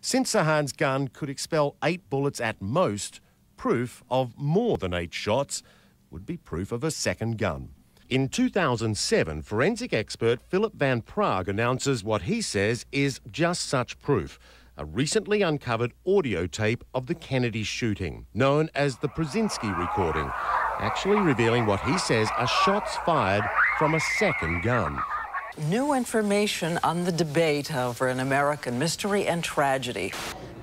Since Sirhan's gun could expel 8 bullets at most, proof of more than 8 shots would be proof of a second gun. In 2007, forensic expert Philip Van Praag announces what he says is just such proof, a recently uncovered audio tape of the Kennedy shooting, known as the Brzezinski recording, actually revealing what he says are shots fired from a second gun. New information on the debate over an American mystery and tragedy.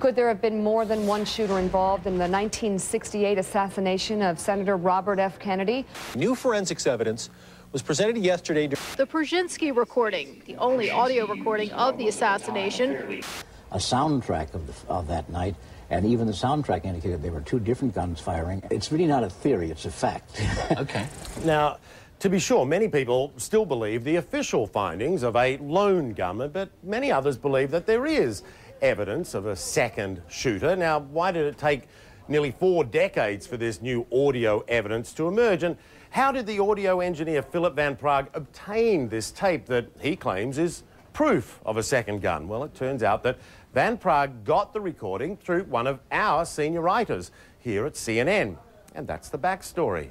Could there have been more than one shooter involved in the 1968 assassination of Senator Robert F. Kennedy? New forensics evidence was presented yesterday. The Brzezinski recording, the only audio recording of the assassination. A soundtrack of that night, and even the soundtrack indicated there were 2 different guns firing. It's really not a theory, it's a fact. Okay. Now, to be sure, many people still believe the official findings of a lone gunman, but many others believe that there is evidence of a second shooter. Now, why did it take nearly 4 decades for this new audio evidence to emerge? And how did the audio engineer Philip Van Praag obtain this tape that he claims is proof of a second gun? Well, it turns out that Van Praag got the recording through one of our senior writers here at CNN. And that's the backstory.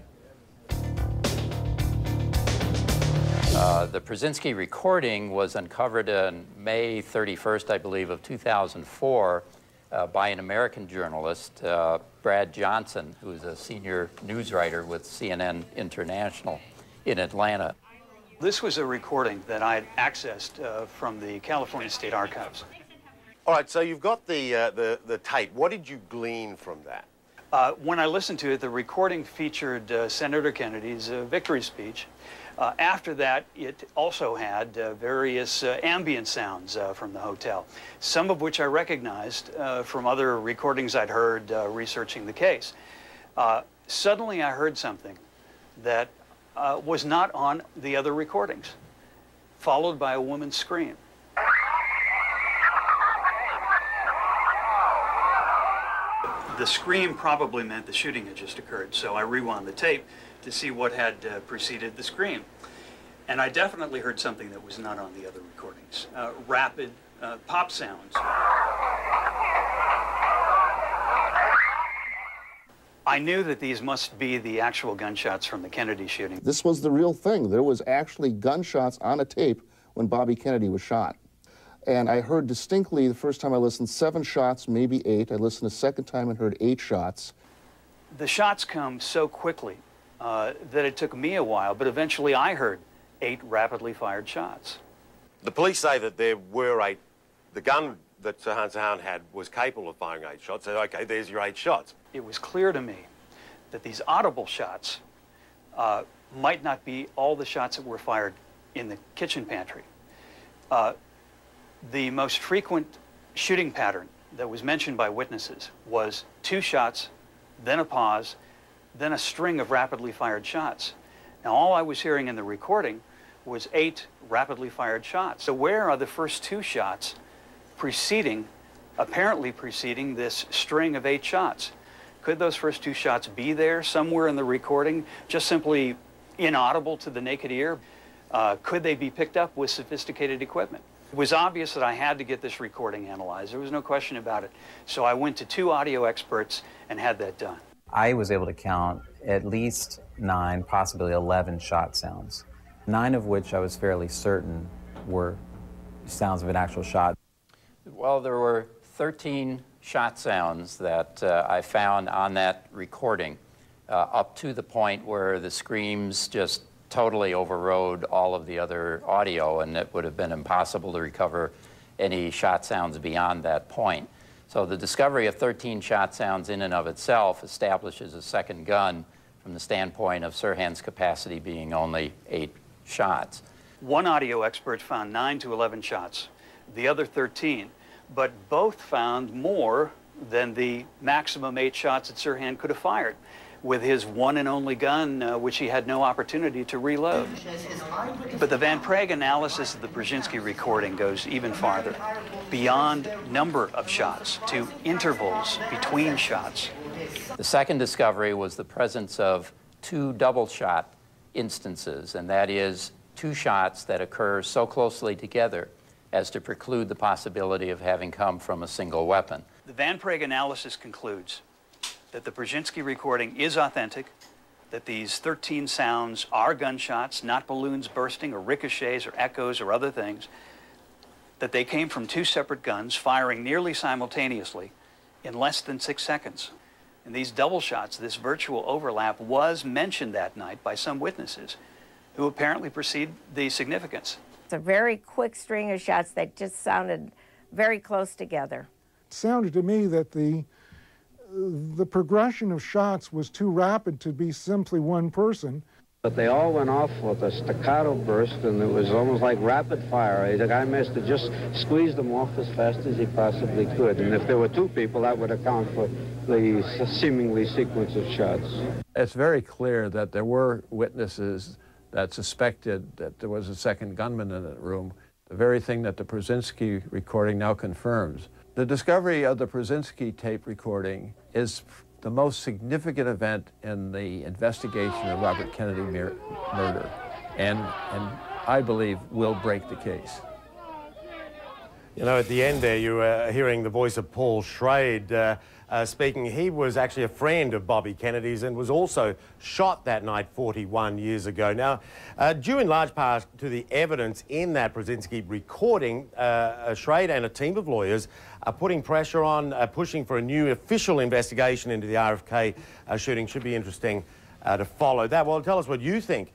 The Brzezinski recording was uncovered on May 31st, I believe, of 2004 by an American journalist, Brad Johnson, who is a senior news writer with CNN International in Atlanta. This was a recording that I had accessed from the California State Archives. All right, so you've got the tape. What did you glean from that? When I listened to it, the recording featured Senator Kennedy's victory speech. After that, it also had various ambient sounds from the hotel, some of which I recognized from other recordings I'd heard researching the case. Suddenly, I heard something that was not on the other recordings, followed by a woman's scream. The scream probably meant the shooting had just occurred, so I rewound the tape to see what had preceded the scream. And I definitely heard something that was not on the other recordings. Rapid pop sounds. I knew that these must be the actual gunshots from the Kennedy shooting. This was the real thing. There was actually gunshots on a tape when Bobby Kennedy was shot. And I heard distinctly the first time I listened 7 shots, maybe 8. I listened a second time and heard 8 shots. The shots come so quickly that it took me a while, but eventually I heard 8 rapidly fired shots. The police say that there were 8. The gun that Sirhan had was capable of firing 8 shots. So, okay, there's your 8 shots. It was clear to me that these audible shots might not be all the shots that were fired in the kitchen pantry. The most frequent shooting pattern that was mentioned by witnesses was 2 shots, then a pause, then a string of rapidly fired shots. Now, all I was hearing in the recording was 8 rapidly fired shots. So where are the first 2 shots apparently preceding this string of 8 shots? Could those first 2 shots be there somewhere in the recording, just simply inaudible to the naked ear? Could they be picked up with sophisticated equipment? It was obvious that I had to get this recording analyzed. There was no question about it. So I went to 2 audio experts and had that done. I was able to count at least 9, possibly 11 shot sounds, 9 of which I was fairly certain were sounds of an actual shot. Well, there were 13 shot sounds that I found on that recording, up to the point where the screams just totally overrode all of the other audio, and it would have been impossible to recover any shot sounds beyond that point. So the discovery of 13 shot sounds in and of itself establishes a second gun from the standpoint of Sirhan's capacity being only 8 shots. One audio expert found 9 to 11 shots, the other 13, but both found more than the maximum 8 shots that Sirhan could have fired with his one and only gun, which he had no opportunity to reload. But the Van Praag analysis of the Brzezinski recording goes even farther, beyond number of shots to intervals between shots. The second discovery was the presence of 2 double shot instances, and that is 2 shots that occur so closely together as to preclude the possibility of having come from a single weapon. The Van Prague analysis concludes that the Brzezinski recording is authentic, that these 13 sounds are gunshots, not balloons bursting or ricochets or echoes or other things, that they came from two separate guns firing nearly simultaneously in less than 6 seconds. And these double shots, this virtual overlap, was mentioned that night by some witnesses who apparently perceived the significance. It's a very quick string of shots that just sounded very close together. It sounded to me that the progression of shots was too rapid to be simply one person. But they all went off with a staccato burst, and it was almost like rapid fire. The guy must have just squeezed them off as fast as he possibly could. And if there were two people, that would account for the seemingly sequence of shots. It's very clear that there were witnesses that suspected that there was a second gunman in that room, the very thing that the Brzezinski recording now confirms. The discovery of the Brzezinski tape recording is the most significant event in the investigation of Robert Kennedy murder, and I believe will break the case. You know, at the end there, you were hearing the voice of Paul Schrade speaking. He was actually a friend of Bobby Kennedy's and was also shot that night 41 years ago. Now, due in large part to the evidence in that Brzezinski recording, Schrade and a team of lawyers are putting pressure on, pushing for a new official investigation into the RFK shooting. Should be interesting to follow that. Well, tell us what you think